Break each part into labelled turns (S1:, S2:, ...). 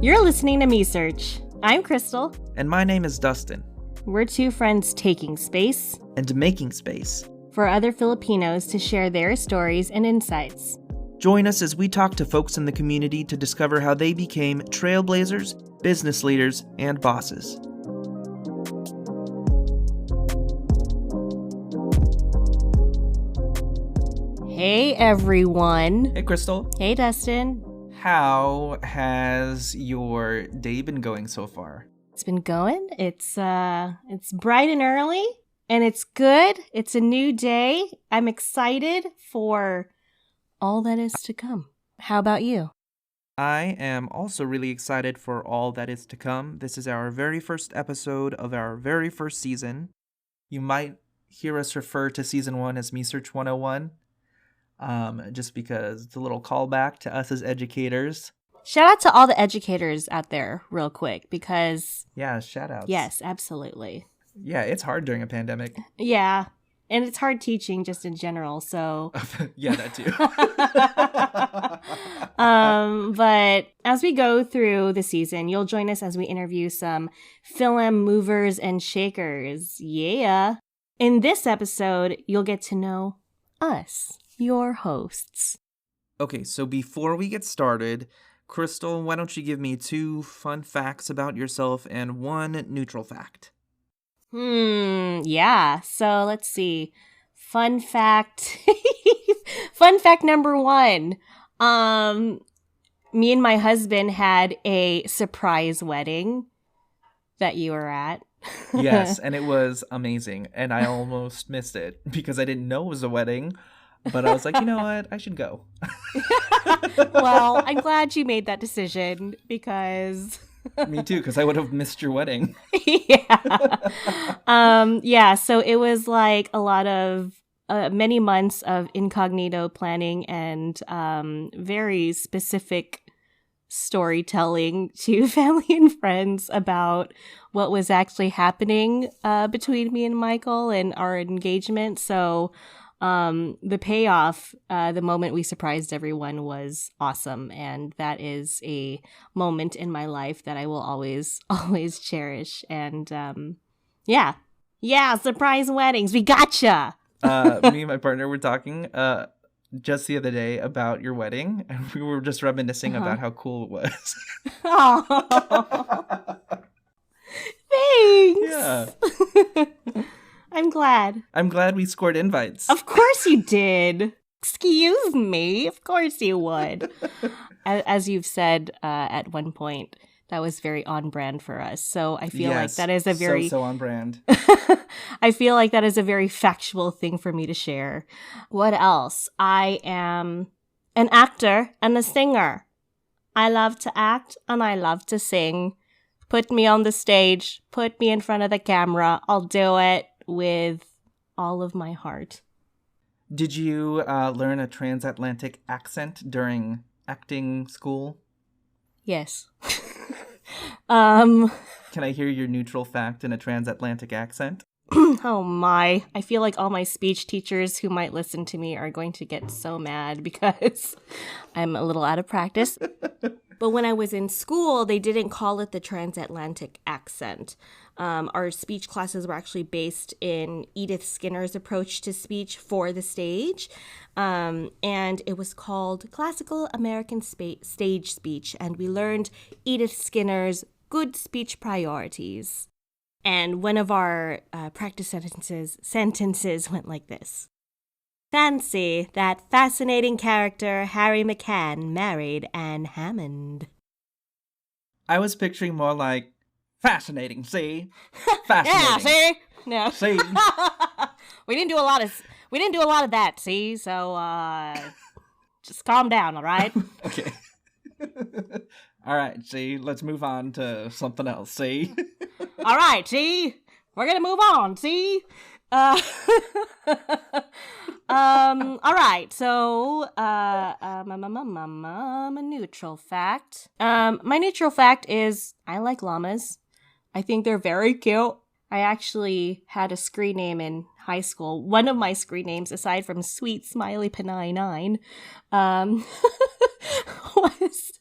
S1: You're listening to Me Search. I'm Krystle.
S2: And my name is Dustin.
S1: We're two friends taking space
S2: and making space
S1: for other Filipinos to share their stories and insights.
S2: Join us as we talk to folks in the community to discover how they became trailblazers, business leaders, and bosses.
S1: Hey, everyone.
S2: Hey, Krystle.
S1: Hey, Dustin.
S2: How has your day been going so far?
S1: It's been going. It's bright and early, and it's good. It's a new day. I'm excited for all that is to come. How about you?
S2: I am also really excited for all that is to come. This is our very first episode of our very first season. You might hear us refer to season 1 as Me Search 101, just because it's a little callback to us as educators.
S1: Shout out to all the educators out there real quick because...
S2: Yeah, shout outs.
S1: Yes, absolutely.
S2: Yeah, it's hard during a pandemic.
S1: Yeah, and it's hard teaching just in general, so...
S2: Yeah, that too.
S1: But as we go through the season, you'll join us as we interview some film movers and shakers. Yeah. In this episode, you'll get to know us, your hosts.
S2: Okay, so before we get started, Krystle, why don't you give me 2 fun facts about yourself and 1 neutral fact?
S1: Yeah. So let's see. Fun fact. Fun fact number 1. Me and my husband had a surprise wedding that you were at.
S2: Yes, and it was amazing. And I almost missed it because I didn't know it was a wedding. But I was like, you know what? I should go.
S1: Well, I'm glad you made that decision because...
S2: Me too, because I would have missed your wedding.
S1: Yeah. Yeah, so it was like a lot of many months of incognito planning and very specific storytelling to family and friends about what was actually happening between me and Michael and our engagement. So the payoff, the moment we surprised everyone was awesome. And that is a moment in my life that I will always cherish. And yeah, surprise weddings. We gotcha.
S2: Me and my partner were talking just the other day about your wedding, and we were just reminiscing about how cool it was.
S1: Oh, thanks.
S2: Yeah.
S1: I'm glad.
S2: I'm glad we scored invites.
S1: Of course you did. Excuse me. Of course you would. As you've said at one point, that was very on brand for us. So I feel like that is a very...
S2: So on brand.
S1: I feel like that is a very factual thing for me to share. What else? I am an actor and a singer. I love to act and I love to sing. Put me on the stage. Put me in front of the camera. I'll do it with all of my heart.
S2: Did you learn a transatlantic accent during acting school?
S1: Yes.
S2: Can I hear your neutral fact in a transatlantic accent?
S1: Oh my. I feel like all my speech teachers who might listen to me are going to get so mad because I'm a little out of practice. But when I was in school, they didn't call it the transatlantic accent. Our speech classes were actually based in Edith Skinner's approach to speech for the stage. And it was called Classical American Stage Speech. And we learned Edith Skinner's good speech priorities. And one of our practice sentences went like this. Fancy that fascinating character Harry McCann married Anne Hammond.
S2: I was picturing more like, fascinating, see? Fascinating.
S1: Yeah, see? No.
S2: See?
S1: We didn't do a lot of that, see? So just calm down, all right?
S2: Okay. All right, see, let's move on to something else, see?
S1: All right, see? We're going to move on, see? All right, so, my neutral fact. My neutral fact is I like llamas. I think they're very cute. I actually had a screen name in high school, one of my screen names, aside from Sweet Smiley Panay 9, um, was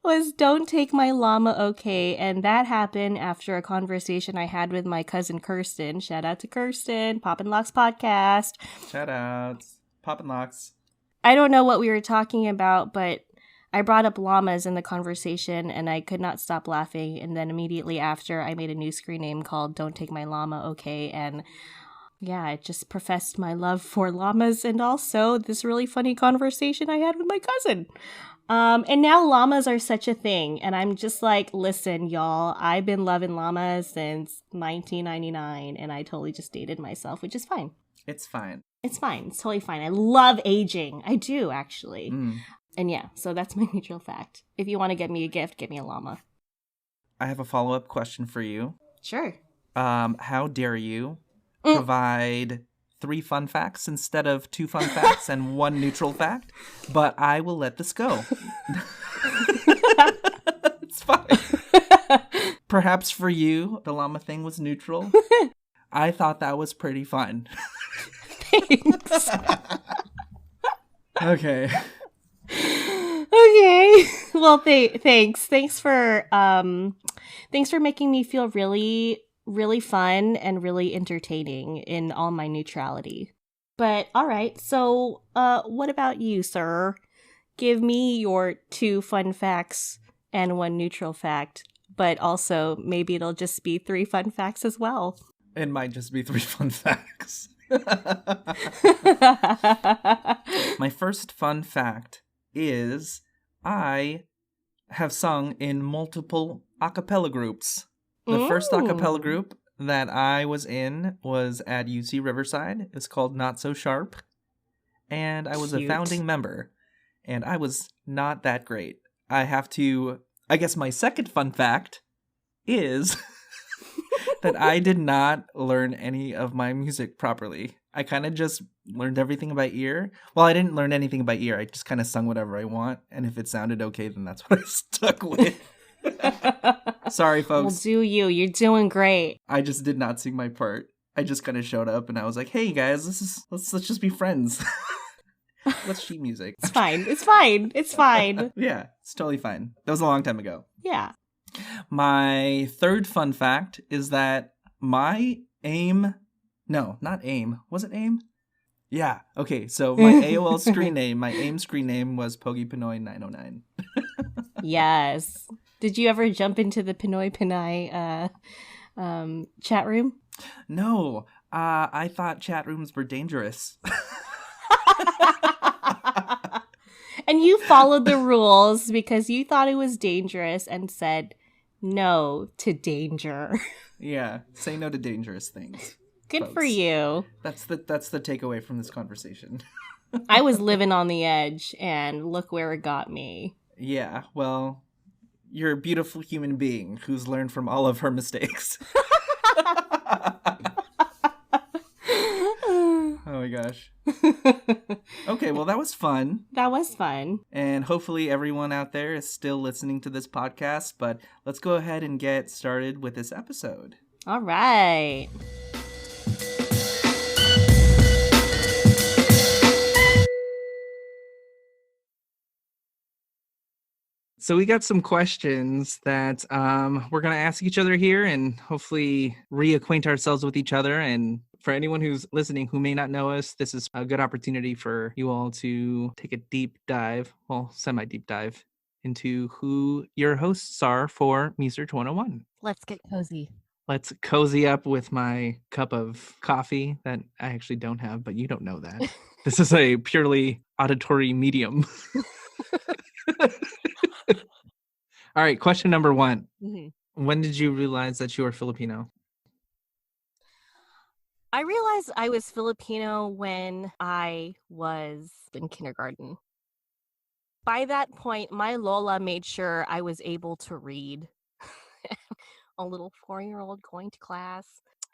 S1: was Don't Take My Llama Okay, and that happened after a conversation I had with my cousin Kirsten. Shout out to Kirsten, Pop and Locks podcast.
S2: Shout outs. Pop and Locks.
S1: I don't know what we were talking about, but I brought up llamas in the conversation and I could not stop laughing. And then immediately after, I made a new screen name called Don't Take My Llama Okay. And yeah, I just professed my love for llamas and also this really funny conversation I had with my cousin. And now llamas are such a thing. And I'm just like, listen, y'all, I've been loving llamas since 1999 and I totally just dated myself, which is fine.
S2: It's fine.
S1: It's fine. It's totally fine. I love aging. I do, actually. And yeah, so that's my neutral fact. If you want to get me a gift, get me a llama.
S2: I have a follow-up question for you.
S1: Sure.
S2: How dare you provide 3 fun facts instead of 2 fun facts and 1 neutral fact? But I will let this go. It's fine. Perhaps for you, the llama thing was neutral. I thought that was pretty fun.
S1: Thanks.
S2: Okay.
S1: Okay. Well, thanks. Thanks for making me feel really, really fun and really entertaining in all my neutrality. But all right. So, what about you, sir? Give me your 2 fun facts and 1 neutral fact, but also maybe it'll just be 3 fun facts as well.
S2: It might just be 3 fun facts. My first fun fact is I have sung in multiple a cappella groups. The first a cappella group that I was in was at UC Riverside. It's called Not So Sharp. And I was a founding member. And I was not that great. I guess my second fun fact is that I did not learn any of my music properly. I kind of just learned everything by ear. Well, I didn't learn anything by ear. I just kind of sung whatever I want. And if it sounded okay, then that's what I stuck with. Sorry, folks.
S1: Well, do you. You're doing great.
S2: I just did not sing my part. I just kind of showed up and I was like, hey, guys, let's just be friends. Let's sheet music.
S1: It's fine. It's fine. It's fine.
S2: Yeah, it's totally fine. That was a long time ago.
S1: Yeah.
S2: My third fun fact is that my AIM... No, not AIM. Was it AIM? Yeah. Okay, so my AOL screen name, my AIM screen name was Pogi Pinoy 909.
S1: Yes. Did you ever jump into the Pinoy Pinay chat room?
S2: No. I thought chat rooms were dangerous.
S1: And you followed the rules because you thought it was dangerous and said no to danger.
S2: Yeah, say no to dangerous things.
S1: Good
S2: folks.
S1: for you.
S2: That's the takeaway from this conversation.
S1: I was living on the edge and look where it got me.
S2: Yeah, well, you're a beautiful human being who's learned from all of her mistakes. Oh my gosh. Okay, well, that was fun.
S1: That was fun.
S2: And hopefully everyone out there is still listening to this podcast, but let's go ahead and get started with this episode.
S1: All right.
S2: So we got some questions that we're going to ask each other here and hopefully reacquaint ourselves with each other. And for anyone who's listening who may not know us, this is a good opportunity for you all to take a deep dive, well, semi-deep dive, into who your hosts are for Research 101.
S1: Let's get cozy.
S2: Let's cozy up with my cup of coffee that I actually don't have, but you don't know that. This is a purely auditory medium. All right, question number 1. Mm-hmm. When did you realize that you were Filipino?
S1: I realized I was Filipino when I was in kindergarten. By that point, my Lola made sure I was able to read. A little 4-year-old going to class.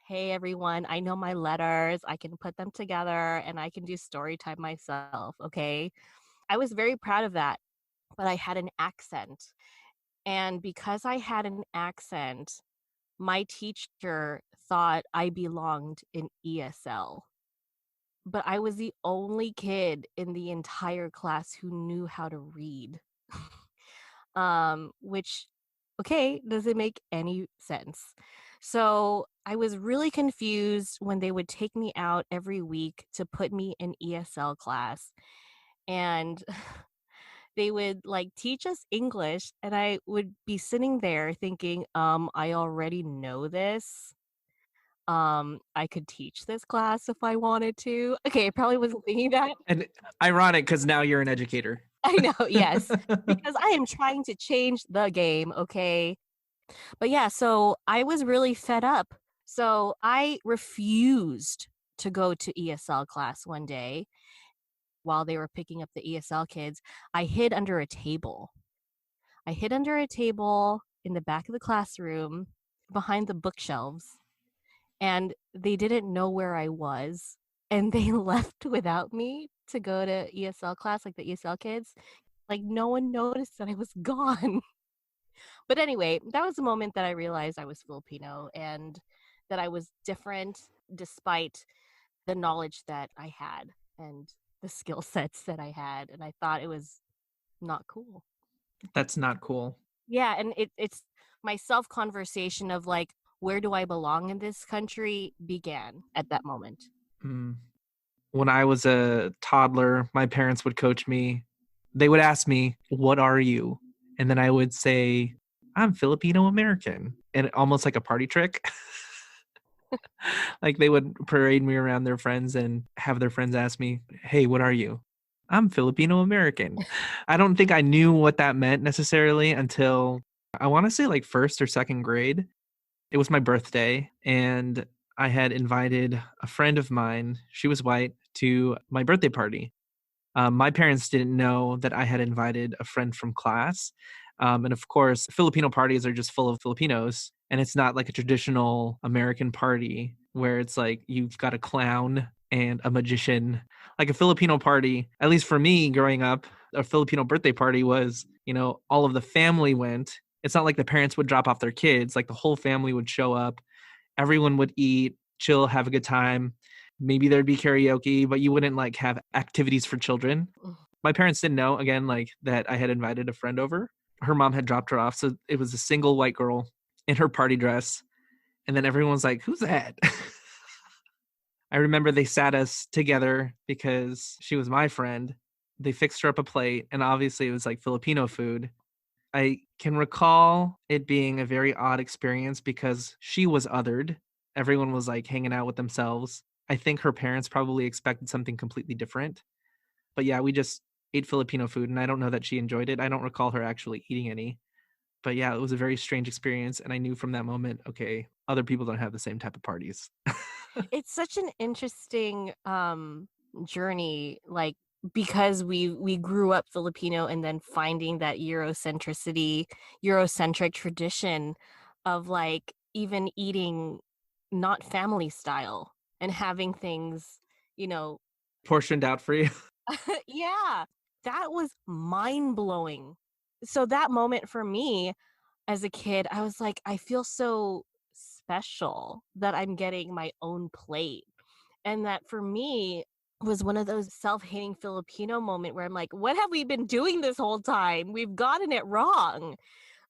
S1: Hey, everyone, I know my letters. I can put them together and I can do story time myself, okay? I was very proud of that, but I had an accent. And because I had an accent, my teacher thought I belonged in ESL. But I was the only kid in the entire class who knew how to read. Which, okay, doesn't make any sense. So I was really confused when they would take me out every week to put me in ESL class. And they would like teach us English, and I would be sitting there thinking, I already know this. I could teach this class if I wanted to. Okay, I probably wasn't thinking that.
S2: And ironic because now you're an educator.
S1: I know, yes, because I am trying to change the game, okay? But yeah, so I was really fed up. So I refused to go to ESL class one day while they were picking up the ESL kids. I hid under a table. I hid under a table in the back of the classroom behind the bookshelves, and they didn't know where I was. And they left without me to go to ESL class, like the ESL kids. Like, no one noticed that I was gone. But anyway, that was the moment that I realized I was Filipino and that I was different despite the knowledge that I had and the skill sets that I had. And I thought it was not cool.
S2: That's not cool.
S1: Yeah, and it's my self-conversation of like, where do I belong in this country began at that moment.
S2: Mm. When I was a toddler, my parents would coach me. They would ask me, "What are you?" And then I would say, "I'm Filipino American." And almost like a party trick. Like they would parade me around their friends and have their friends ask me, "Hey, what are you?" "I'm Filipino American." I don't think I knew what that meant necessarily until I want to say like first or second grade. It was my birthday, and I had invited a friend of mine, she was white, to my birthday party. My parents didn't know that I had invited a friend from class. And of course, Filipino parties are just full of Filipinos, and it's not like a traditional American party where it's like you've got a clown and a magician. Like a Filipino party, at least for me growing up, a Filipino birthday party was, all of the family went. It's not like the parents would drop off their kids, like the whole family would show up, everyone would eat, chill, have a good time. Maybe there'd be karaoke, but you wouldn't like have activities for children. My parents didn't know, again, like that I had invited a friend over. Her mom had dropped her off. So it was a single white girl in her party dress. And then everyone was like, "Who's that?" I remember they sat us together because she was my friend. They fixed her up a plate, and obviously it was like Filipino food. I can recall it being a very odd experience because she was othered. Everyone was like hanging out with themselves. I think her parents probably expected something completely different. But yeah, we just ate Filipino food, and I don't know that she enjoyed it. I don't recall her actually eating any. But yeah, it was a very strange experience, and I knew from that moment, okay, other people don't have the same type of parties.
S1: It's such an interesting journey, like because we grew up Filipino and then finding that Eurocentric tradition of like even eating not family style and having things, you know,
S2: Portioned out for you.
S1: yeah, that was mind blowing. So that moment for me as a kid, I was like, I feel so special that I'm getting my own plate. And that for me was one of those self-hating Filipino moment where I'm like, what have we been doing this whole time? We've gotten it wrong.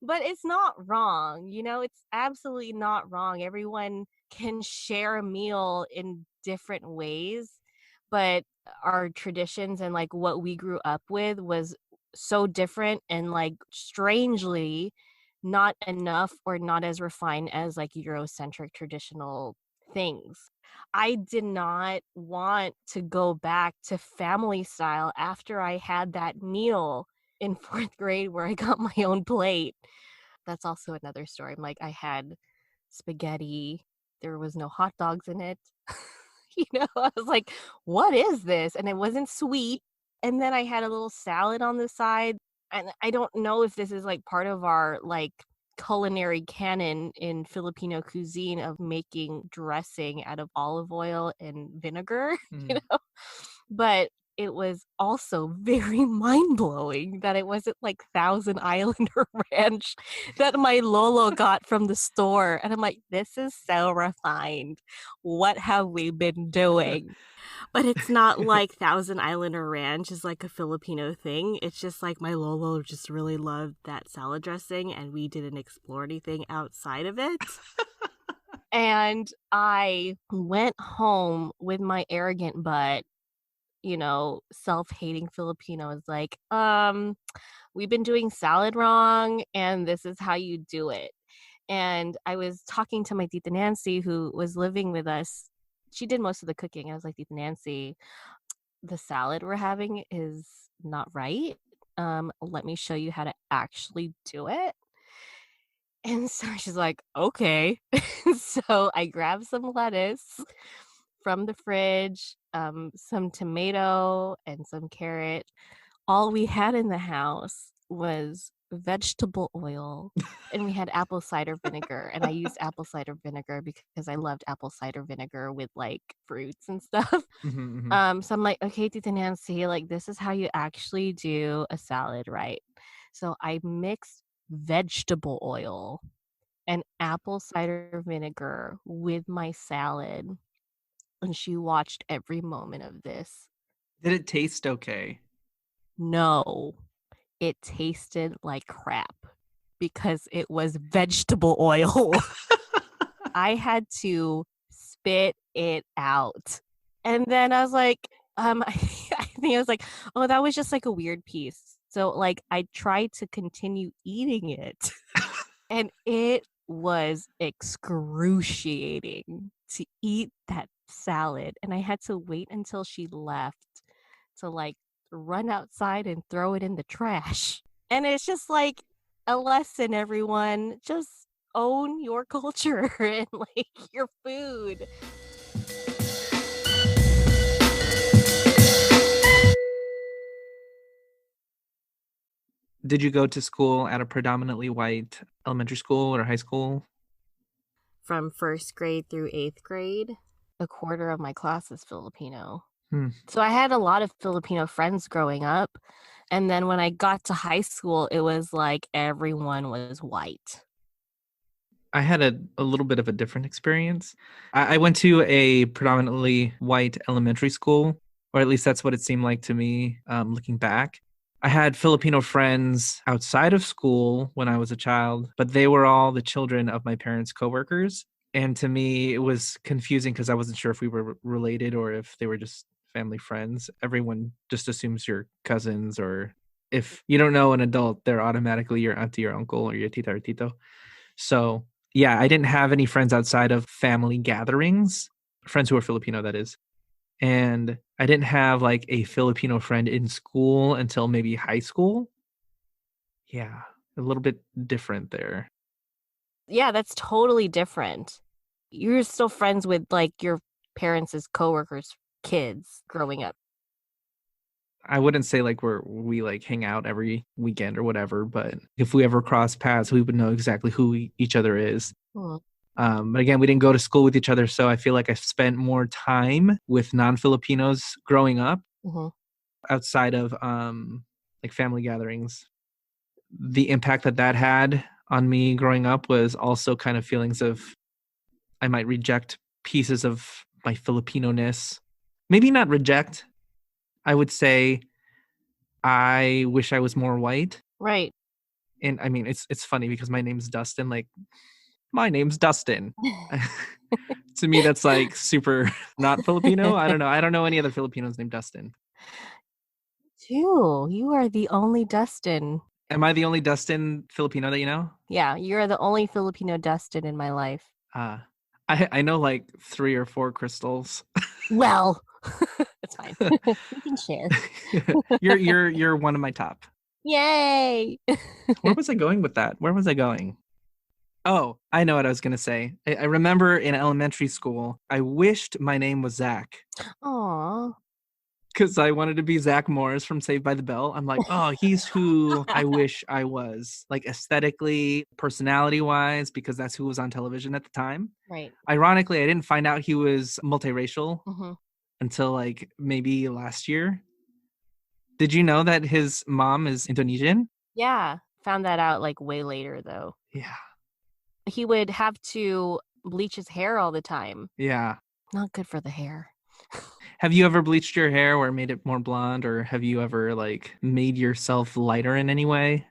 S1: But it's not wrong, it's absolutely not wrong. Everyone can share a meal in different ways, but our traditions and like what we grew up with was so different and like strangely not enough or not as refined as like Eurocentric traditional things. I did not want to go back to family style after I had that meal in 4th grade where I got my own plate. That's also another story. I had spaghetti. There was no hot dogs in it. I was like, "What is this?" And it wasn't sweet. And then I had a little salad on the side. And I don't know if this is like part of our like culinary canon in Filipino cuisine of making dressing out of olive oil and vinegar, you
S2: Mm.
S1: know? But it was also very mind-blowing that it wasn't like Thousand Islander Ranch that my Lolo got from the store. And I'm like, this is so refined. What have we been doing? But it's not like Thousand Islander Ranch is like a Filipino thing. It's just like my Lolo just really loved that salad dressing and we didn't explore anything outside of it. And I went home with my arrogant butt, self-hating Filipino is like, we've been doing salad wrong and this is how you do it. And I was talking to my Tita Nancy who was living with us. She did most of the cooking. I was like, Tita Nancy, the salad we're having is not right. Let me show you how to actually do it. And so she's like, okay. So I grabbed some lettuce from the fridge, some tomato and some carrot. All we had in the house was vegetable oil and we had apple cider vinegar. And I used apple cider vinegar because I loved apple cider vinegar with like fruits and stuff. So I'm like, okay, Tita Nancy, like this is how you actually do a salad, right? So I mixed vegetable oil and apple cider vinegar with my salad. And she watched every moment of this.
S2: Did it taste okay?
S1: No, it tasted like crap because it was vegetable oil. I had to spit it out. And then I was like, I think I was like, oh, that was just like a weird piece. So like I tried to continue eating it and it was excruciating to eat that salad. And I had to wait until she left to like run outside and throw it in the trash. And it's just like a lesson, everyone. Just own your culture and like your food.
S2: Did you go to school at a predominantly white elementary school or high school?
S1: From first grade through eighth grade, a quarter of my class is Filipino. So I had a lot of Filipino friends growing up. And then when I got to high school, it was like everyone was white.
S2: I had a little bit of a different experience. I went to a predominantly white elementary school, or at least that's what it seemed like to me looking back. I had Filipino friends outside of school when I was a child, but they were all the children of my parents' coworkers. And to me, it was confusing because I wasn't sure if we were related or if they were just family friends. Everyone just assumes you're cousins, or if you don't know an adult, they're automatically your auntie or uncle or your tita or tito. So yeah, I didn't have any friends outside of family gatherings, friends who are Filipino, that is. And I didn't have like a Filipino friend in school until maybe high school. Yeah, a little bit different there.
S1: Yeah, that's totally different. You're still friends with like your parents' coworkers' kids growing up.
S2: I wouldn't say like we like hang out every weekend or whatever, but if we ever cross paths, we would know exactly who each other is. But again, we didn't go to school with each other, so I feel like I spent more time with non-Filipinos growing up outside of like family gatherings. The impact that had on me growing up was also kind of feelings of I might reject pieces of my Filipino-ness. Maybe not reject. I would say I wish I was more white.
S1: Right.
S2: And I mean, it's funny because my name's Dustin. Like, my name's Dustin. To me, that's like super not Filipino. I don't know. I don't know any other Filipinos named Dustin.
S1: Too. You are the only Dustin.
S2: Am I the only Dustin Filipino that you know?
S1: Yeah, you're the only Filipino Dustin in my life.
S2: I know like 3 or 4 Krystles.
S1: Well, it's fine. We can share.
S2: You're one of my top.
S1: Yay!
S2: Where was I going with that? Where was I going? Oh, I know what I was going to say. I remember in elementary school, I wished my name was Zach.
S1: Aw.
S2: Because I wanted to be Zach Morris from Saved by the Bell. I'm like, oh, he's who I wish I was. Like aesthetically, personality-wise, because that's who was on television at the time.
S1: Right.
S2: Ironically, I didn't find out he was multiracial until like maybe last year. Did you know that his mom is Indonesian?
S1: Yeah, found that out like way later though.
S2: Yeah.
S1: He would have to bleach his hair all the time.
S2: Yeah.
S1: Not good for the hair.
S2: Have you ever bleached your hair or made it more blonde, or have you ever like made yourself lighter in any way?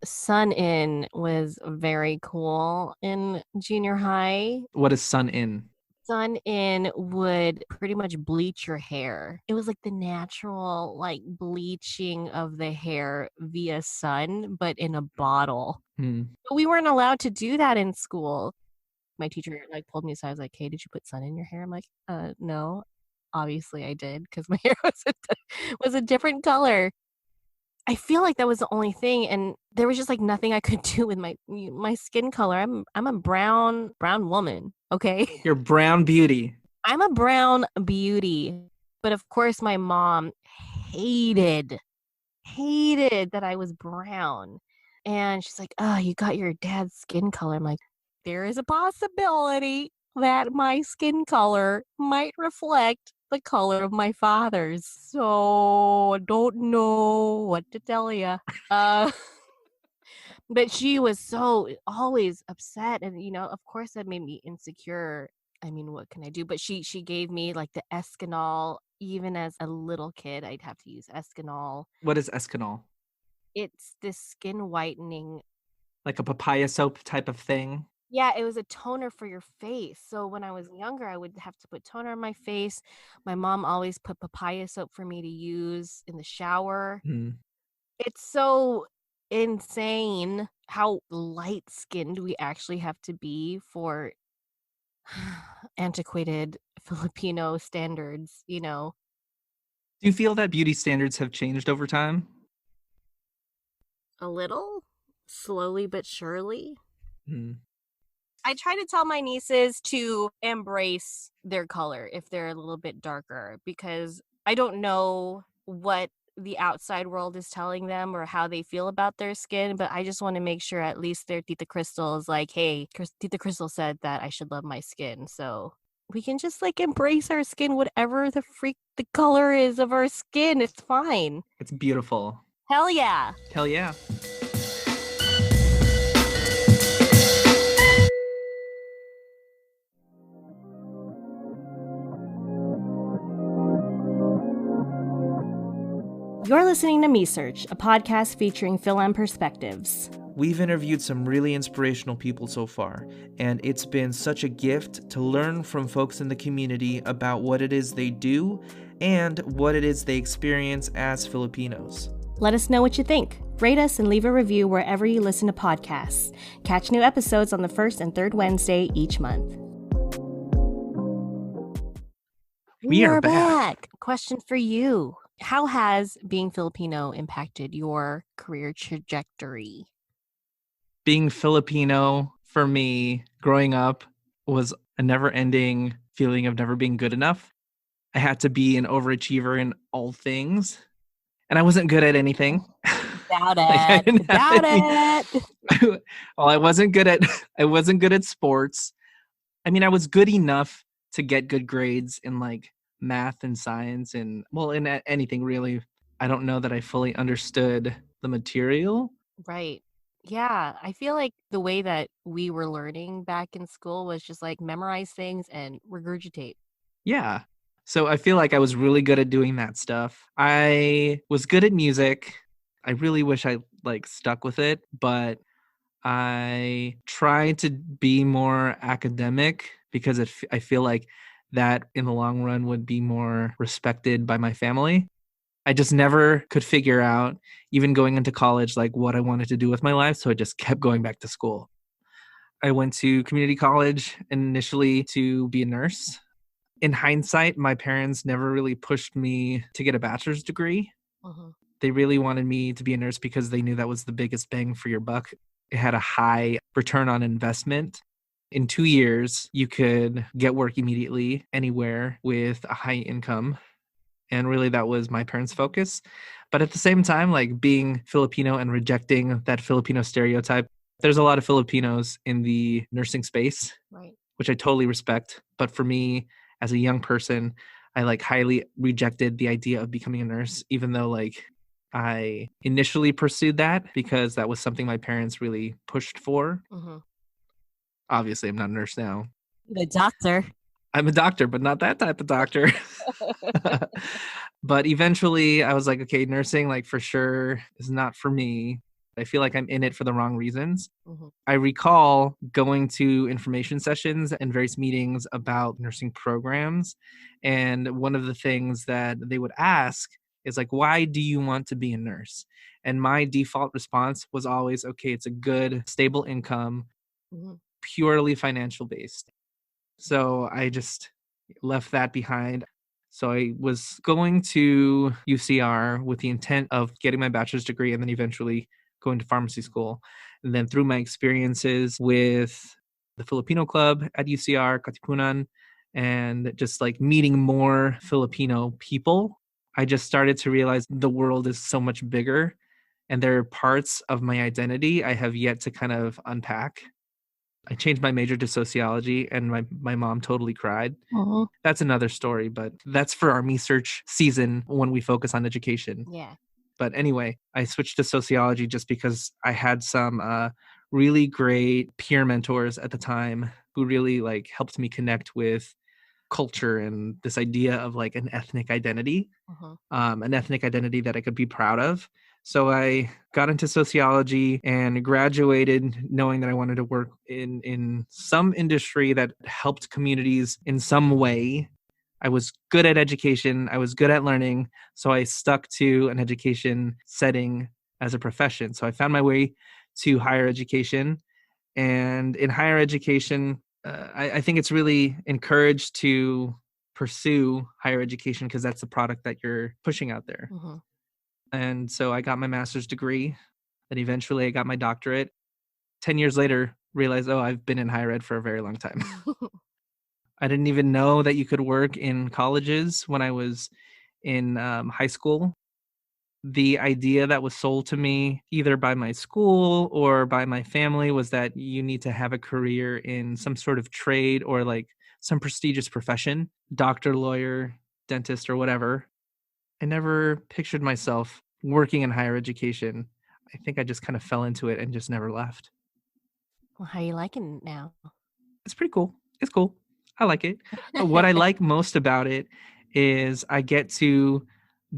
S1: Sun In was very cool in junior high.
S2: What is sun in?
S1: Sun In would pretty much bleach your hair. It was like the natural like bleaching of the hair via sun, but in a bottle.
S2: Hmm.
S1: But we weren't allowed to do that in school. My teacher like pulled me aside. I was like, "Hey, did you put sun in your hair?" I'm like, no. Obviously I did because my hair was a different color. I feel like that was the only thing, and there was just like nothing I could do with my skin color. I'm a brown woman, okay?
S2: You're brown beauty.
S1: I'm a brown beauty. But of course my mom hated that I was brown. And she's like, "Oh, you got your dad's skin color." I'm like, there is a possibility that my skin color might reflect the color of my father's. So I don't know what to tell you. Uh, but she was so always upset, and of course, that made me insecure. I mean, what can I do? But she gave me like the Escanol. Even as a little kid, I'd have to use Escanol.
S2: What is Escanol?
S1: It's this skin whitening.
S2: Like a papaya soap type of thing?
S1: Yeah, it was a toner for your face. So when I was younger, I would have to put toner on my face. My mom always put papaya soap for me to use in the shower.
S2: Hmm.
S1: It's so insane how light-skinned we actually have to be for antiquated Filipino standards.
S2: Do you feel that beauty standards have changed over time?
S1: A little, slowly but surely.
S2: Hmm.
S1: I try to tell my nieces to embrace their color if they're a little bit darker, because I don't know what the outside world is telling them or how they feel about their skin, but I just want to make sure at least their Tita Crystal is like, "Hey, Tita Crystal said that I should love my skin." So we can just like embrace our skin, whatever the freak the color is of our skin. It's fine.
S2: It's beautiful.
S1: Hell yeah.
S2: Hell yeah.
S1: You're listening to Me Search, a podcast featuring Phil-Am perspectives.
S2: We've interviewed some really inspirational people so far, and it's been such a gift to learn from folks in the community about what it is they do and what it is they experience as Filipinos.
S1: Let us know what you think. Rate us and leave a review wherever you listen to podcasts. Catch new episodes on the first and third Wednesday each month.
S2: We are back.
S1: Question for you. How has being Filipino impacted your career trajectory?
S2: Being Filipino, for me, growing up, was a never-ending feeling of never being good enough. I had to be an overachiever in all things, and I wasn't good at anything.
S1: Doubt it. Doubt it.
S2: Well, I wasn't good at sports. I mean, I was good enough to get good grades in like math and science and in anything really. I don't know that I fully understood the material.
S1: Right. Yeah, I feel like the way that we were learning back in school was just like memorize things and regurgitate.
S2: Yeah. So I feel like I was really good at doing that stuff. I was good at music. I really wish I like stuck with it, but I try to be more academic because I feel like that in the long run would be more respected by my family. I just never could figure out, even going into college, like what I wanted to do with my life. So I just kept going back to school. I went to community college initially to be a nurse. In hindsight, my parents never really pushed me to get a bachelor's degree.
S1: Uh-huh.
S2: They really wanted me to be a nurse because they knew that was the biggest bang for your buck. It had a high return on investment. In 2 years, you could get work immediately anywhere with a high income. And really, that was my parents' focus. But at the same time, like being Filipino and rejecting that Filipino stereotype, there's a lot of Filipinos in the nursing space,
S1: Right.
S2: which I totally respect. But for me, as a young person, I like highly rejected the idea of becoming a nurse, even though like I initially pursued that because that was something my parents really pushed for.
S1: Mm-hmm.
S2: Obviously, I'm not a nurse now.
S1: The doctor.
S2: I'm a doctor, but not that type of doctor. But eventually I was like, okay, nursing, like for sure is not for me. I feel like I'm in it for the wrong reasons.
S1: Mm-hmm.
S2: I recall going to information sessions and various meetings about nursing programs. And one of the things that they would ask is like, why do you want to be a nurse? And my default response was always, okay, it's a good, stable income,
S1: Mm-hmm.
S2: purely financial based. So I just left that behind. So I was going to UCR with the intent of getting my bachelor's degree and then eventually going to pharmacy school. And then through my experiences with the Filipino club at UCR, Katipunan, and just like meeting more Filipino people, I just started to realize the world is so much bigger and there are parts of my identity I have yet to kind of unpack. I changed my major to sociology and my mom totally cried.
S1: Mm-hmm.
S2: That's another story, but that's for our Me Search season when we focus on education.
S1: Yeah.
S2: But anyway, I switched to sociology just because I had some really great peer mentors at the time who really like helped me connect with culture and this idea of like
S1: Mm-hmm.
S2: an ethnic identity that I could be proud of. So I got into sociology and graduated knowing that I wanted to work in some industry that helped communities in some way. I was good at education, I was good at learning, so I stuck to an education setting as a profession. So I found my way to higher education, and in higher education, I think it's really encouraged to pursue higher education because that's the product that you're pushing out there.
S1: Mm-hmm.
S2: And so I got my master's degree, then eventually I got my doctorate. 10 years later, realized, oh, I've been in higher ed for a very long time. I didn't even know that you could work in colleges when I was in high school. The idea that was sold to me either by my school or by my family was that you need to have a career in some sort of trade or like some prestigious profession, doctor, lawyer, dentist, or whatever. I never pictured myself working in higher education. I think I just kind of fell into it and just never left.
S1: Well, how are you liking it now?
S2: It's pretty cool. It's cool. I like it. What I like most about it is I get to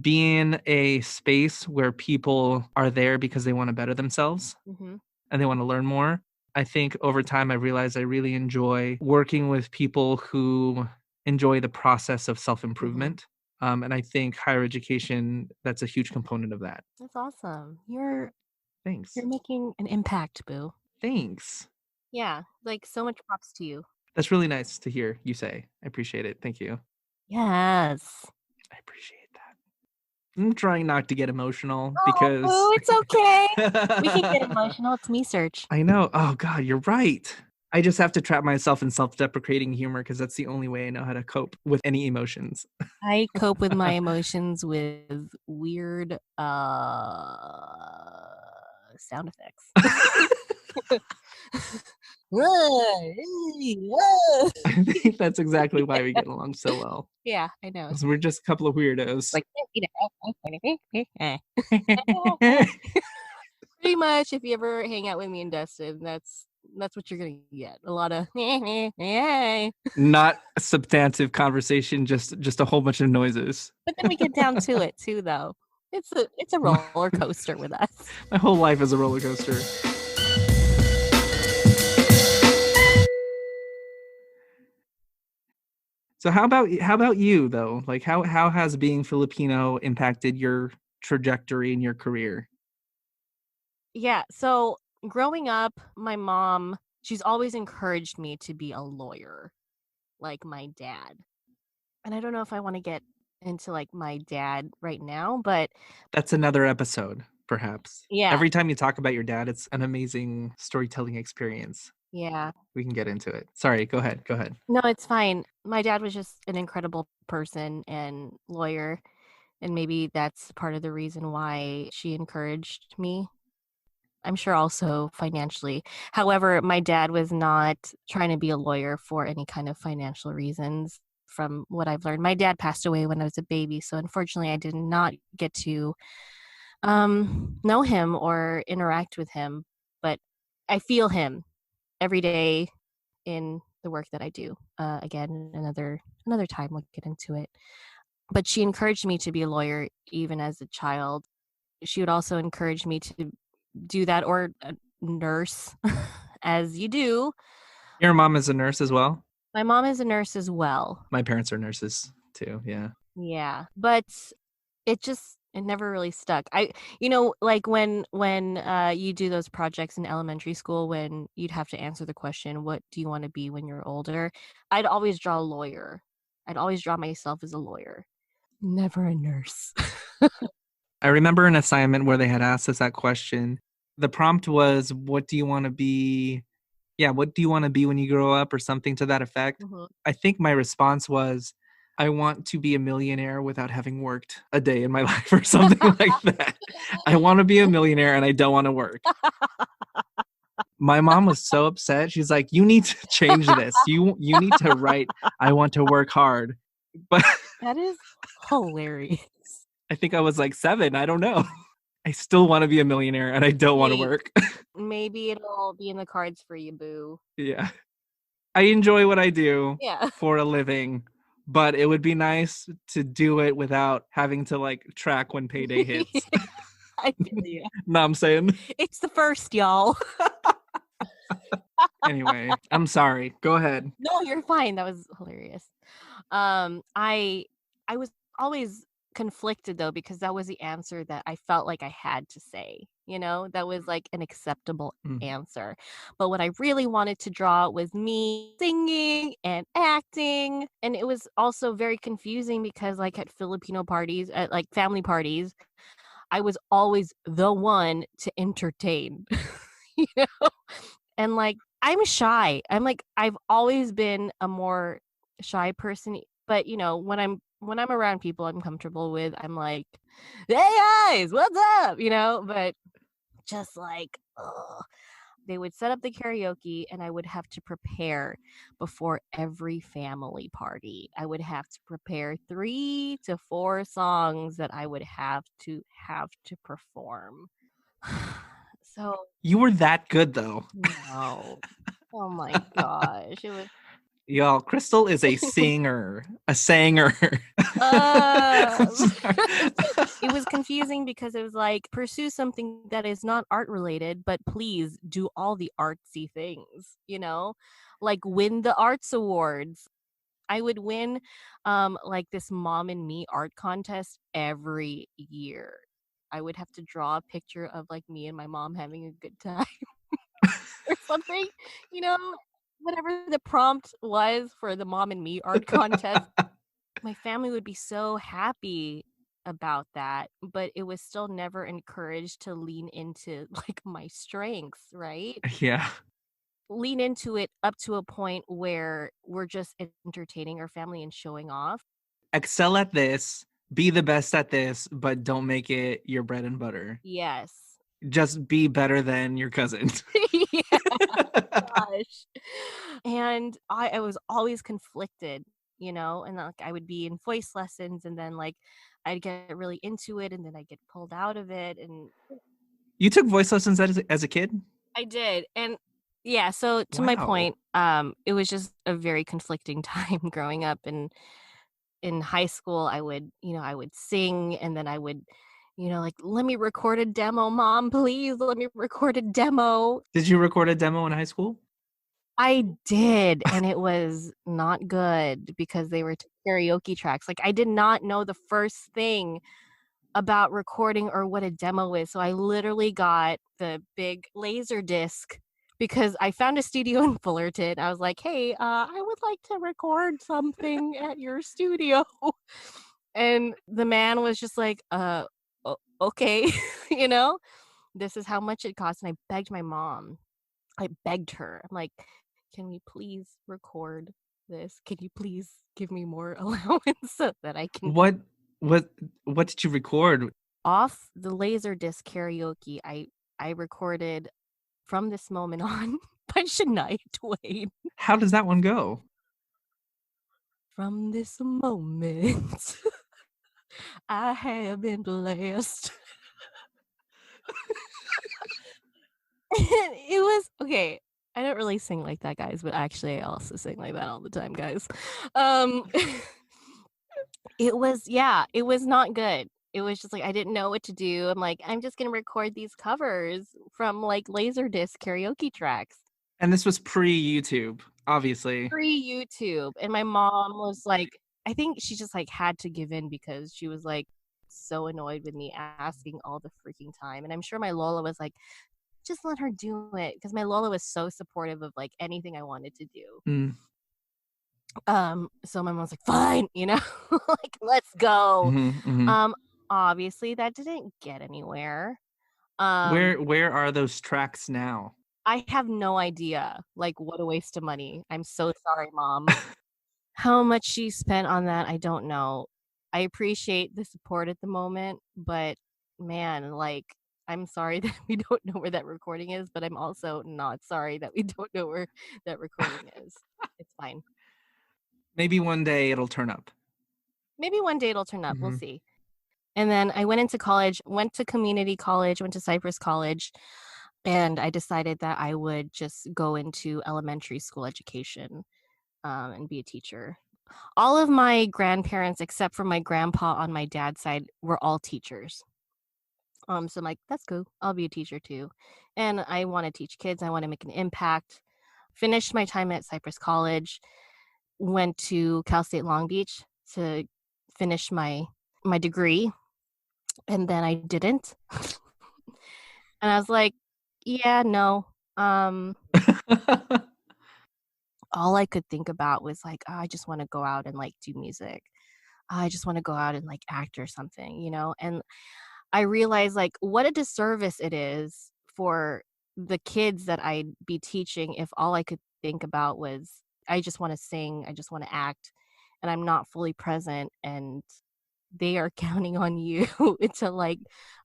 S2: be in a space where people are there because they want to better themselves
S1: Mm-hmm.
S2: and they want to learn more. I think over time I realized I really enjoy working with people who enjoy the process of self-improvement. And I think higher education, that's a huge component of that.
S1: That's awesome. You're
S2: Thanks.
S1: making an impact, Boo.
S2: Thanks.
S1: Yeah, like so much props to you.
S2: That's really nice to hear you say. I appreciate it. Thank you.
S1: Yes.
S2: I appreciate that. I'm trying not to get emotional
S1: Oh,
S2: because
S1: Boo, it's okay. We can get emotional. It's Me Search.
S2: I know. Oh God, you're right. I just have to trap myself in self-deprecating humor because that's the only way I know how to cope with any emotions.
S1: I cope with my emotions with weird sound effects.
S2: I think that's exactly why we get along so well.
S1: Yeah, I know.
S2: 'Cause we're just a couple of weirdos.
S1: Like pretty much if you ever hang out with me and Dustin, that's what you're gonna get. A lot of
S2: Not a substantive conversation, just a whole bunch of noises.
S1: but then we get down to it too though. It's a roller coaster with us.
S2: My whole life is a roller coaster. So how about you though? Like how has being Filipino impacted your trajectory in your career?
S1: Yeah, so growing up, my mom, she's always encouraged me to be a lawyer, like my dad. And I don't know if I want to get into like my dad right now, but
S2: That's another episode, perhaps.
S1: yeah,
S2: Every time you talk about your dad, it's an amazing storytelling experience.
S1: yeah.
S2: We can get into it. Sorry, go ahead. Go ahead.
S1: No, it's fine. My dad was just an incredible person and lawyer, and maybe that's part of the reason why she encouraged me. I'm sure also financially. However, my dad was not trying to be a lawyer for any kind of financial reasons. from what I've learned. My dad passed away when I was a baby, so unfortunately I did not get to know him or interact with him, but I feel him every day in the work that I do. Again, another time we'll get into it. But she encouraged me to be a lawyer even as a child. She would also encourage me to do that, or a nurse, as you do.
S2: Your mom is a nurse as well?
S1: My mom is a nurse as well.
S2: My parents are nurses too, yeah.
S1: Yeah, but it never really stuck. Like when you do those projects in elementary school when you'd have to answer the question, what do you want to be when you're older? I'd always draw a lawyer. I'd always draw myself as a lawyer. Never a nurse.
S2: I remember an assignment where they had asked us that question. The prompt was, what do you want to be? Yeah, what do you want to be when you grow up, or something to that effect?
S1: Mhm.
S2: I think my response was, I want to be a millionaire without having worked a day in my life, or something like that. I want to be a millionaire and I don't want to work. My mom was so upset. She's like, you need to change this. You need to write, I want to work hard. But
S1: That is hilarious.
S2: I think I was like 7. I don't know. I still want to be a millionaire and I don't want to
S1: Hey.
S2: work.
S1: Maybe it'll be in the cards for you, boo.
S2: Yeah. I enjoy what I do
S1: Yeah.
S2: for a living, but it would be nice to do it without having to like track when payday hits.
S1: I feel you.
S2: Know what I'm saying?
S1: It's the first, y'all.
S2: Anyway, I'm sorry. Go ahead.
S1: No, you're fine. That was hilarious. I was always conflicted though, because that was the answer that I felt like I had to say. That was like an acceptable answer. But what I really wanted to draw was me singing and acting, and it was also very confusing because like at Filipino parties, at like family parties, I was always the one to entertain. you know and like I'm shy. I've always been a more shy person, but when I'm around people I'm comfortable with, I'm like, "Hey guys, what's up?" But just like, ugh. They would set up the karaoke and I would have to prepare before every family party. I would have to prepare 3 to 4 songs that I would have to perform. So
S2: You were that good though.
S1: no. Oh my gosh. It was
S2: Y'all, Krystle is a singer. A sanger. Sorry.
S1: it was confusing because it was like, pursue something that is not art related, but please do all the artsy things, like win the arts awards. I would win like this mom and me art contest every year. I would have to draw a picture of like me and my mom having a good time or something, you know, whatever the prompt was for the mom and me art contest. My family would be so happy about that, but it was still never encouraged to lean into like my strengths, right?
S2: Yeah.
S1: Lean into it up to a point where we're just entertaining our family and showing off.
S2: Excel at this, be the best at this, but don't make it your bread and butter.
S1: Yes.
S2: Just be better than your cousin.
S1: Yeah, gosh. And I was always conflicted, and like I would be in voice lessons and then like I'd get really into it and then I'd get pulled out of it. And
S2: You took voice lessons as a kid?
S1: I did. And yeah, so to my
S2: Wow.
S1: point, it was just a very conflicting time growing up. And in high school, I would sing, and then I would, like, let me record a demo, mom, please let me record a demo.
S2: Did you record a demo in high school?
S1: I did, and it was not good because they were karaoke tracks. Like, I did not know the first thing about recording or what a demo is. So I literally got the big laser disc because I found a studio in Fullerton. I was like, hey, I would like to record something at your studio. And the man was just like, okay, you know, this is how much it costs. And I begged my mom. I begged her. I'm like, can we please record this? Can you please give me more allowance so that I can
S2: What did you record?
S1: off the Laserdisc karaoke? I recorded From This Moment On by Shania Twain.
S2: How does that one go?
S1: From this moment, I have been blessed. And it was okay. I don't really sing like that, guys, but actually, I also sing like that all the time, guys. Um, it was not good. It was just like I didn't know what to do. I'm like, I'm just gonna record these covers from like Laserdisc karaoke tracks.
S2: And this was pre-YouTube, obviously.
S1: Pre-YouTube, and my mom was like, I think she just like had to give in because she was like so annoyed with me asking all the freaking time. And I'm sure my Lola was like, just let her do it, because my Lola was so supportive of like anything I wanted to do.
S2: Mm.
S1: So my mom was like, fine, you know, like let's go.
S2: Mm-hmm, mm-hmm.
S1: Obviously that didn't get anywhere.
S2: Where are those tracks now?
S1: I have no idea. Like, what a waste of money. I'm so sorry, Mom. How much she spent on that, I don't know. I appreciate the support at the moment, but man, like, I'm sorry that we don't know where that recording is, but I'm also not sorry that we don't know where that recording is. It's fine.
S2: Maybe one day it'll turn up.
S1: Maybe one day it'll turn up. We'll
S2: Mm-hmm.
S1: see. And then I went into college, went to community college, went to Cypress College, and I decided that I would just go into elementary school education and be a teacher. All of my grandparents, except for my grandpa on my dad's side, were all teachers. So I'm like, that's cool. I'll be a teacher too. And I want to teach kids. I want to make an impact. Finished my time at Cypress College, went to Cal State Long Beach to finish my degree, and then I didn't. And I was like, yeah, no. All I could think about was like, oh, I just want to go out and like do music. I just want to go out and like act or something, you know? And I realized like what a disservice it is for the kids that I'd be teaching if all I could think about was I just want to sing, I just want to act, and I'm not fully present, and they are counting on you to like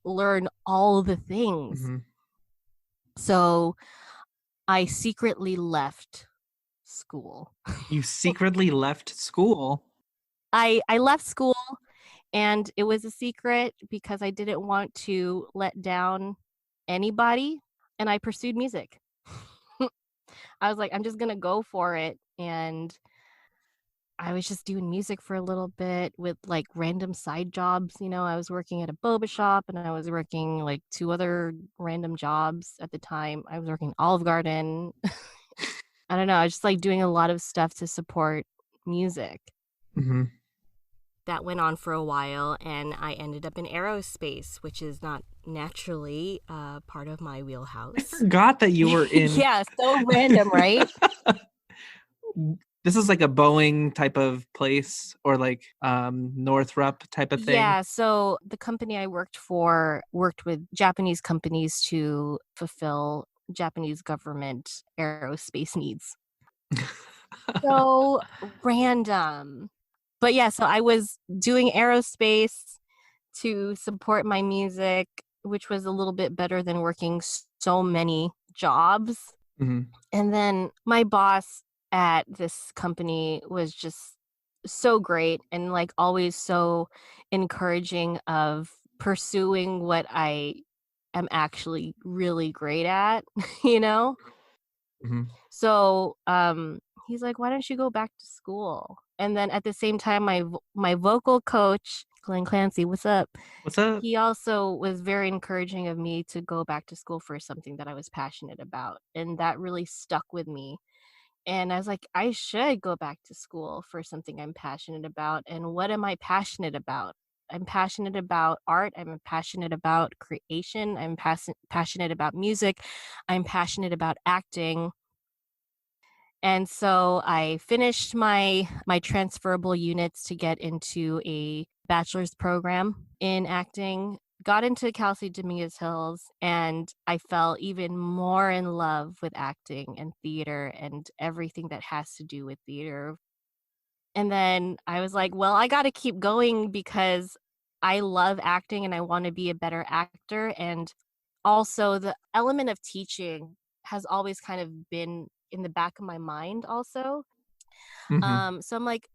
S1: learn all the things.
S2: Mm-hmm.
S1: So I secretly left school.
S2: You secretly left school.
S1: I left school, and it was a secret because I didn't want to let down anybody, and I pursued music. I was like, I'm just gonna go for it, and I was just doing music for a little bit with like random side jobs. You know, I was working at a boba shop, and I was working like 2 other random jobs at the time. I was working Olive Garden. I don't know. I was just like doing a lot of stuff to support music.
S2: Mm-hmm.
S1: That went on for a while, and I ended up in aerospace, which is not naturally part of my
S2: I
S1: wheelhouse.
S2: forgot that you were in.
S1: Yeah, so random, right?
S2: This is like a Boeing type of place, or like Northrop type of thing.
S1: Yeah, so the company I worked for worked with Japanese companies to fulfill Japanese government aerospace needs. So random. But yeah, so I was doing aerospace to support my music, which was a little bit better than working so many jobs.
S2: Mm-hmm.
S1: And then my boss at this company was just so great and like always so encouraging of pursuing what I am actually really great at, you know?
S2: Mm-hmm.
S1: So, he's like, "Why don't you go back to school?" And then at the same time, my vocal coach, Glenn Clancy, what's up?
S2: What's up?
S1: He also was very encouraging of me to go back to school for something that I was passionate about, and that really stuck with me. And I was like, I should go back to school for something I'm passionate about. And what am I passionate about? I'm passionate about art. I'm passionate about creation. I'm passionate about music. I'm passionate about acting. And so I finished my transferable units to get into a bachelor's program in acting, got into Cal State Dominguez Hills, and I fell even more in love with acting and theater and everything that has to do with theater. And then I was like, well, I got to keep going because I love acting and I want to be a better actor. And also, the element of teaching has always kind of been in the back of my mind also.
S2: Mm-hmm.
S1: So I'm like,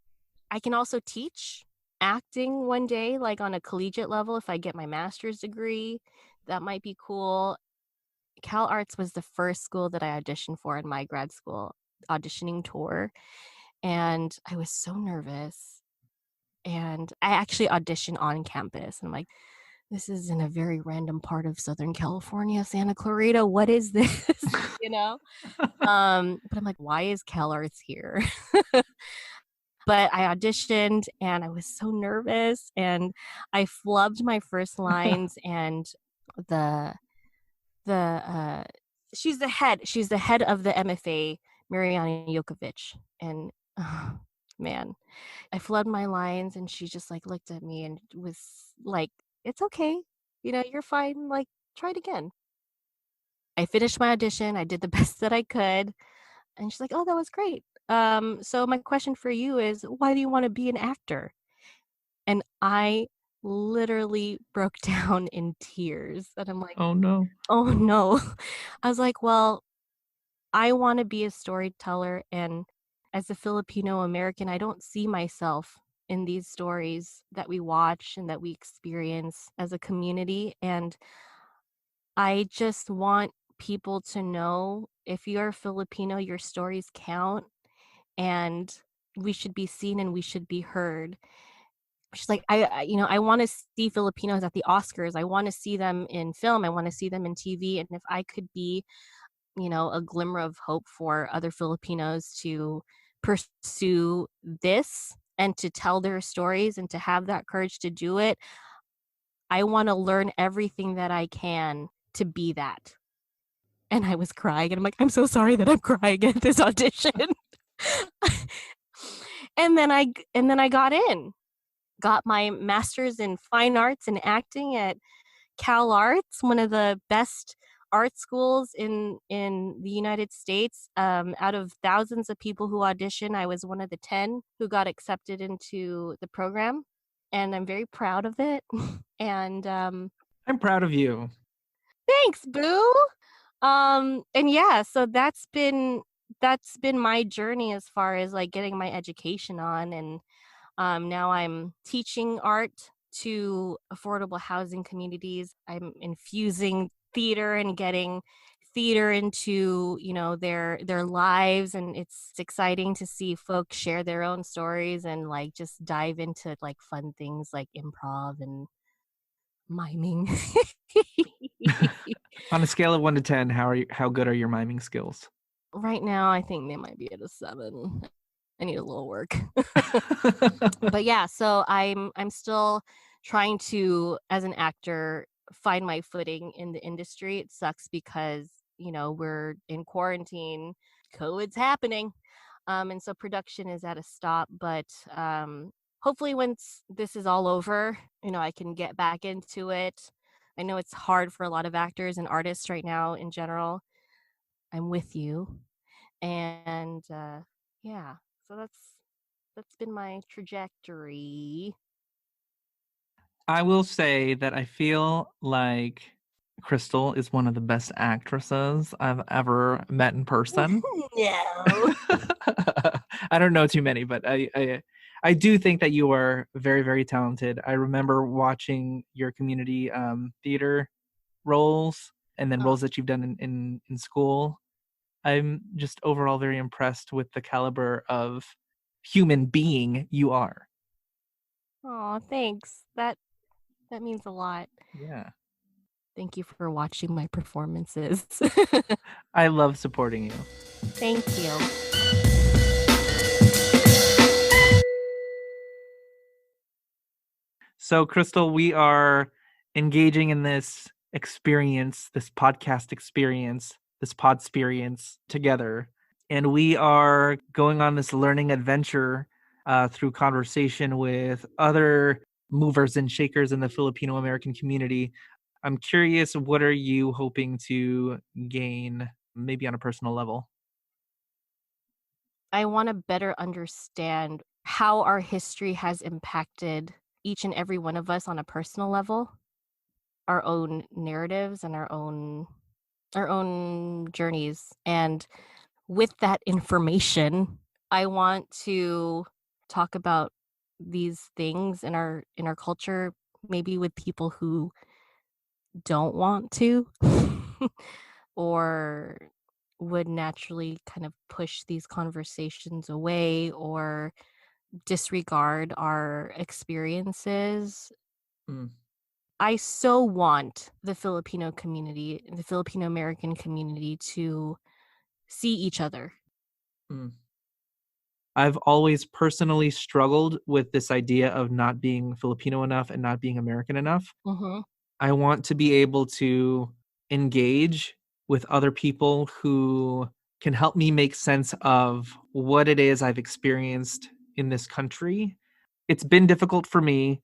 S1: I can also teach acting one day, like on a collegiate level. If I get my master's degree, that might be cool. Cal Arts was the first school that I auditioned for in my grad school auditioning tour. And I was so nervous. And I actually auditioned on campus. And I'm like, this is in a very random part of Southern California, Santa Clarita. What is this? you know? But I'm like, why is Cal Arts here? But I auditioned and I was so nervous and I flubbed my first lines and the the she's the head of the MFA, Mariana Jokovic. And man, I flubbed my lines and she just like looked at me and was like, it's okay. You're fine. Like, try it again. I finished my audition. I did the best that I could. And she's like, oh, that was great. So my question for you is, why do you want to be an actor? And I literally broke down in tears. And I'm like,
S2: Oh no.
S1: oh no. I was like, well, I want to be a storyteller. And as a Filipino American, I don't see myself in these stories that we watch and that we experience as a community. And I just want people to know, if you're Filipino, your stories count and we should be seen and we should be heard. She's like, I want to see Filipinos at the Oscars. I want to see them in film. I want to see them in TV. And if I could be, a glimmer of hope for other Filipinos to pursue this and to tell their stories and to have that courage to do it, I want to learn everything that I can to be that. And I was crying and I'm like, I'm so sorry that I'm crying at this audition. and then I got my master's in fine arts and acting at Cal Arts, one of the best art schools in the United States. Out of thousands of people who audition, I was one of the 10 who got accepted into the program, and I'm very proud of it. And
S2: I'm proud of you.
S1: thanks, boo. And yeah, so that's been my journey as far as like getting my education on. And now I'm teaching art to affordable housing communities. I'm infusing theater and getting theater into, their lives. And it's exciting to see folks share their own stories and like just dive into like fun things like improv and miming.
S2: On a scale of 1 to 10, how good are your miming skills?
S1: Right now, I think they might be at a 7. I need a little work. But yeah, so I'm still trying to, as an actor, find my footing in the industry. It sucks because, we're in quarantine, COVID's happening. And so production is at a stop, but hopefully once this is all over, I can get back into it. I know it's hard for a lot of actors and artists right now in general. I'm with you. And yeah, so that's been my trajectory.
S2: I will say that I feel like Krystle is one of the best actresses I've ever met in person.
S1: No.
S2: I don't know too many, but I do think that you are very, very talented. I remember watching your community theater roles and then roles that you've done in school. I'm just overall very impressed with the caliber of human being you are.
S1: Oh, thanks. That means a lot.
S2: Yeah.
S1: Thank you for watching my performances.
S2: I love supporting you.
S1: Thank you.
S2: So, Krystle, we are engaging in this experience, this podcast experience, this podsperience together. And we are going on this learning adventure through conversation with other movers and shakers in the Filipino American community. I'm curious, what are you hoping to gain, maybe on a personal level?
S1: I want to better understand how our history has impacted each and every one of us on a personal level, our own narratives and our own journeys. And with that information, I want to talk about these things in our culture, maybe with people who don't want to or would naturally kind of push these conversations away or disregard our experiences.
S2: Mm,
S1: I so want the Filipino community, the Filipino American community to see each other.
S2: mm. I've always personally struggled with this idea of not being Filipino enough and not being American enough.
S1: Mhm.
S2: I want to be able to engage with other people who can help me make sense of what it is I've experienced in this country. It's been difficult for me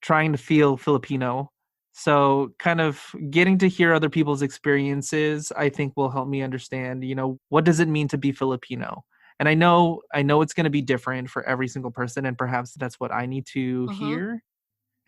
S2: trying to feel Filipino. So, kind of getting to hear other people's experiences, I think will help me understand, what does it mean to be Filipino? And I know it's going to be different for every single person, and perhaps that's what I need to
S1: Mhm.
S2: hear.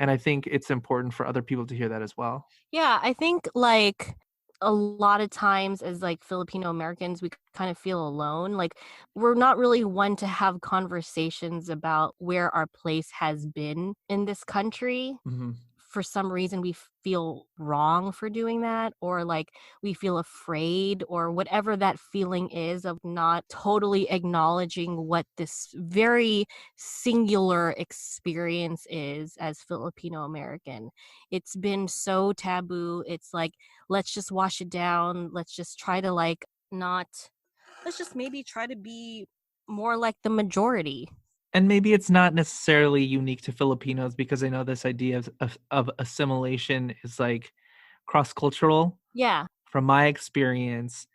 S2: And I think it's important for other people to hear that as well.
S1: Yeah, I think like a lot of times as like Filipino Americans, we kind of feel alone. Like we're not really one to have conversations about where our place has been in this country.
S2: Mhm.
S1: For some reason we feel wrong for doing that, or like we feel afraid, or whatever that feeling is of not totally acknowledging what this very singular experience is as Filipino American. It's been so taboo. It's like, let's just wash it down, let's just try to like not, let's just maybe try to be more like the majority.
S2: And maybe it's not necessarily unique to Filipinos because I know this idea of assimilation is like cross cultural.
S1: Yeah.
S2: From my experience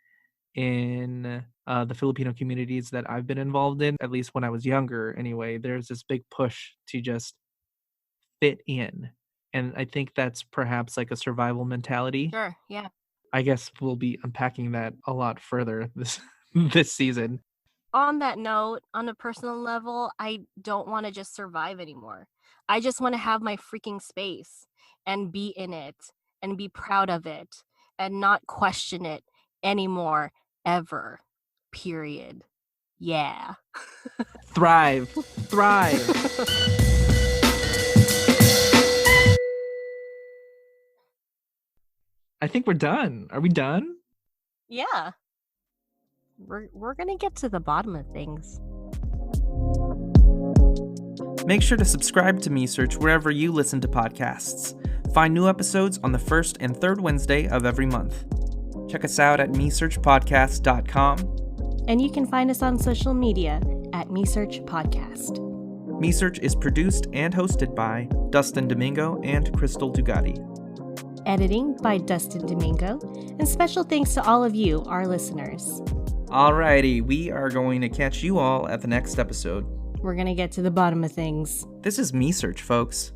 S2: in the Filipino communities that I've been involved in, at least when I was younger anyway, there's this big push to just fit in. And I think that's perhaps like a survival mentality.
S1: Sure. Yeah.
S2: I guess we'll be unpacking that a lot further this this season.
S1: On that note, on a personal level, I don't want to just survive anymore. I just want to have my freaking space and be in it and be proud of it and not question it anymore, ever. Period. Yeah.
S2: Thrive. Thrive. I think we're done. Are we done?
S1: Yeah. We're gonna get to the bottom of things.
S2: Make sure to subscribe to Me Search wherever you listen to podcasts. Find new episodes on the first and third Wednesday of every month. Check us out at mesearchpodcast.com.
S1: And you can find us on social media at MeSearch Podcast.
S2: Me Search is produced and hosted by Dustin Domingo and Krystle Tugadi.
S1: Editing by Dustin Domingo. And special thanks to all of you, our listeners.
S2: Alrighty, we are going to catch you all at the next episode.
S1: We're gonna get to the bottom of things.
S2: This is Me Search, folks.